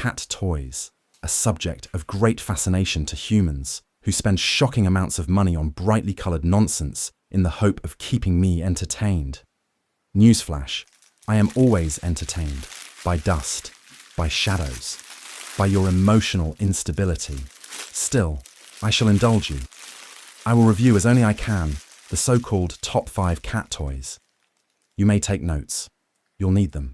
cat toys, a subject of great fascination to humans who spend shocking amounts of money on brightly coloured nonsense in the hope of keeping me entertained. Newsflash, I am always entertained by dust, by shadows, by your emotional instability. Still, I shall indulge you. I will review as only I can the so-called top 5 cat toys. You may take notes. You'll need them.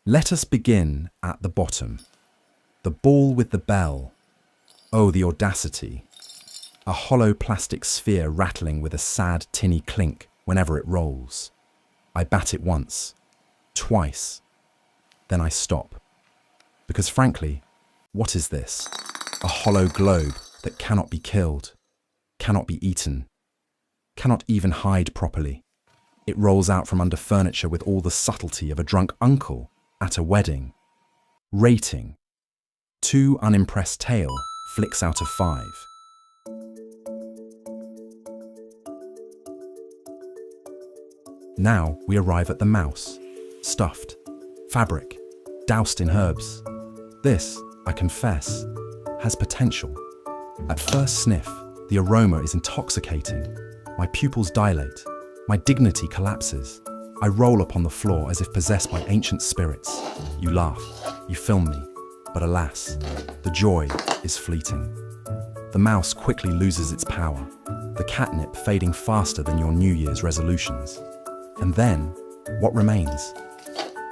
Let us begin at the bottom. The ball with the bell. Oh, the audacity. A hollow plastic sphere rattling with a sad tinny clink whenever it rolls. I bat it once, twice, then I stop. Because frankly, what is this? A hollow globe that cannot be killed, cannot be eaten, cannot even hide properly. It rolls out from under furniture with all the subtlety of a drunk uncle at a wedding. Rating: 2 unimpressed tail flicks out of 5. Now we arrive at the mouse, stuffed, fabric, doused in herbs. This, I confess, has potential. At first sniff, the aroma is intoxicating. My pupils dilate, my dignity collapses. I roll upon the floor as if possessed by ancient spirits. You laugh, you film me, but alas, the joy is fleeting. The mouse quickly loses its power, the catnip fading faster than your New Year's resolutions. And then, what remains?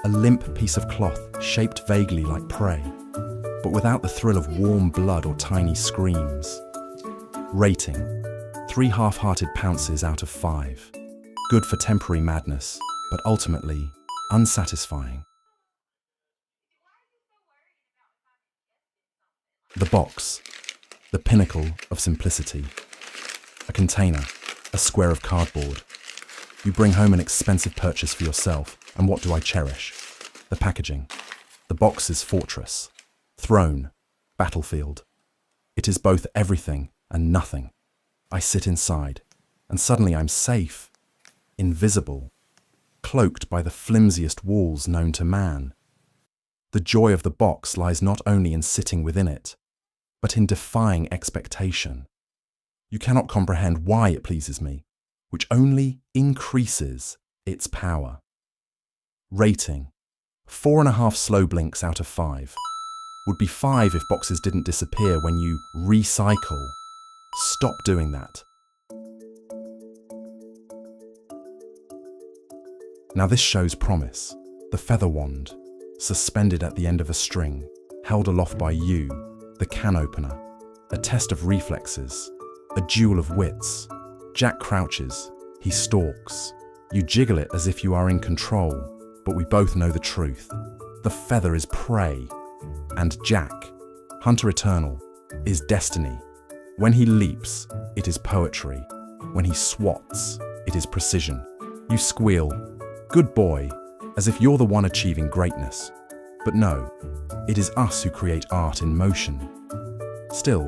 A limp piece of cloth shaped vaguely like prey, but without the thrill of warm blood or tiny screams. Rating: 3 half-hearted pounces out of 5. Good for temporary madness, but ultimately unsatisfying. The box, the pinnacle of simplicity. A container, a square of cardboard. You bring home an expensive purchase for yourself, and what do I cherish? The packaging. The box's fortress. Throne. Battlefield. It is both everything and nothing. I sit inside, and suddenly I'm safe. Invisible. Cloaked by the flimsiest walls known to man. The joy of the box lies not only in sitting within it, but in defying expectation. You cannot comprehend why it pleases me, which only increases its power. Rating: 4.5 slow blinks out of 5. Would be 5 if boxes didn't disappear when you recycle. Stop doing that. Now this shows promise. The feather wand, suspended at the end of a string, held aloft by you, the can opener, a test of reflexes, a duel of wits. Jack crouches, he stalks. You jiggle it as if you are in control, but we both know the truth. The feather is prey, and Jack, Hunter Eternal, is destiny. When he leaps, it is poetry. When he swats, it is precision. You squeal, "Good boy," as if you're the one achieving greatness. But no, it is us who create art in motion. Still,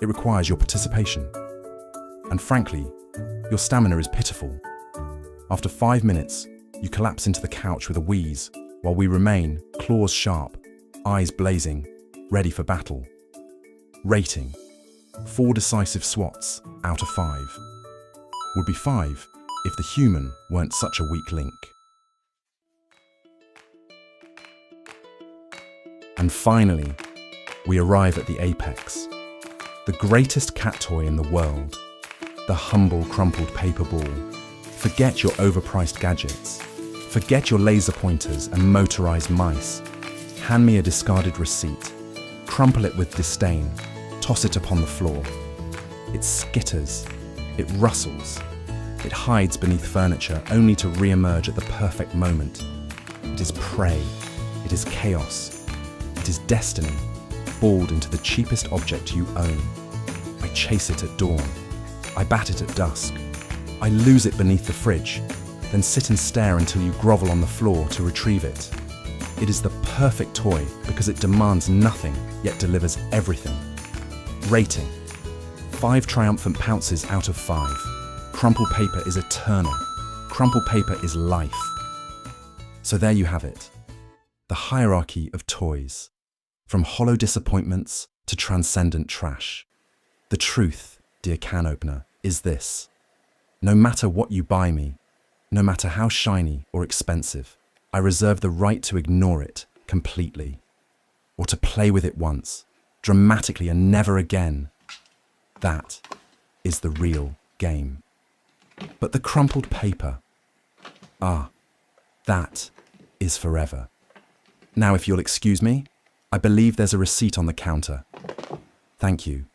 it requires your participation. And frankly, your stamina is pitiful. After 5 minutes, you collapse into the couch with a wheeze, while we remain, claws sharp, eyes blazing, ready for battle. Rating: 4 decisive swats out of 5. Would be 5 if the human weren't such a weak link. And finally, we arrive at the apex. The greatest cat toy in the world. The humble crumpled paper ball. Forget your overpriced gadgets. Forget your laser pointers and motorized mice. Hand me a discarded receipt. Crumple it with disdain. Toss it upon the floor. It skitters. It rustles. It hides beneath furniture only to re-emerge at the perfect moment. It is prey. It is chaos. It is destiny, balled into the cheapest object you own. I chase it at dawn. I bat it at dusk. I lose it beneath the fridge, then sit and stare until you grovel on the floor to retrieve it. It is the perfect toy because it demands nothing, yet delivers everything. Rating: 5 triumphant pounces out of 5. Crumpled paper is eternal. Crumpled paper is life. So there you have it. The hierarchy of toys. From hollow disappointments to transcendent trash. The truth, dear can opener, is this. No matter what you buy me, no matter how shiny or expensive, I reserve the right to ignore it completely. Or to play with it once, dramatically and never again. That is the real game. But the crumpled paper, that is forever. Now, if you'll excuse me, I believe there's a receipt on the counter. Thank you.